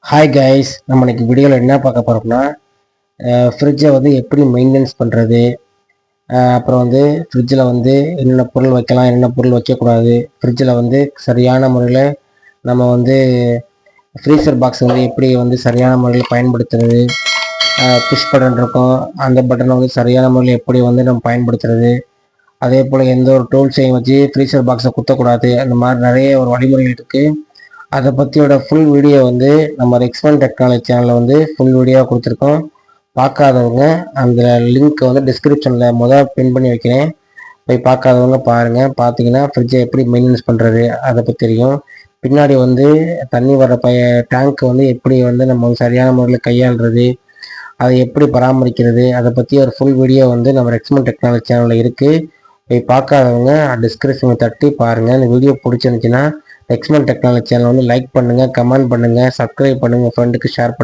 Hi guys, நம்ம இன்னைக்கு வீடியோவில் என்ன பார்க்க போகிறோம்னா ஃப்ரிட்ஜை வந்து எப்படி மெயின்டெனன்ஸ் பண்ணுறது, அப்புறம் வந்து ஃப்ரிட்ஜில் வந்து என்னென்ன பொருள் வைக்கலாம், என்னென்ன பொருள் வைக்கக்கூடாது, ஃப்ரிட்ஜில் வந்து சரியான முறையில் நம்ம வந்து ஃப்ரீசர் பாக்ஸ் வந்து எப்படி வந்து சரியான முறையில் பயன்படுத்துறது, புஷ் பட்டன் இருக்கும், அந்த பட்டனை வந்து சரியான முறையில் எப்படி வந்து நம்ம பயன்படுத்துறது, அதே போல் எந்த ஒரு டூல்ஸையும் வச்சு ஃப்ரீசர் பாக்ஸை குத்தக்கூடாது, அந்த மாதிரி நிறைய ஒரு வழிமுறைகள் இருக்குது. அதை பற்றியோட ஃபுல் வீடியோ வந்து நம்ம ரெக்ஸ்மன் டெக்னாலஜி சேனலில் வந்து ஃபுல் வீடியோவாக கொடுத்துருக்கோம். பார்க்காதவங்க அந்த லிங்க்கை வந்து டிஸ்கிரிப்ஷனில் பின் பண்ணி வைக்கிறேன், போய் பார்க்காதவங்க பாருங்கள். பார்த்தீங்கன்னா ஃப்ரிட்ஜை எப்படி மெயின்டெனன்ஸ் பண்ணுறது அதை பற்றி தெரியும். பின்னாடி வந்து தண்ணி வர டேங்க்கை வந்து எப்படி வந்து நம்ம சரியான முறையில் கையாளுறது, அதை எப்படி பராமரிக்கிறது, அதை பற்றி ஒரு ஃபுல் வீடியோ வந்து நம்ம ரெக்ஸ்மன் டெக்னாலஜி சேனலில் இருக்குது. போய் பார்க்காதவங்க டிஸ்கிரிப்ஷனை தட்டி பாருங்கள். இந்த வீடியோ பிடிச்சிருந்துச்சின்னா ரெக்ஸ்மன் டெக்னாலஜி சேனல் வந்து லைக் பண்ணுங்கள், கமெண்ட் பண்ணுங்கள், சப்ஸ்கிரைப் பண்ணுங்கள், ஃப்ரெண்டுக்கு ஷேர் பண்ணுங்கள்.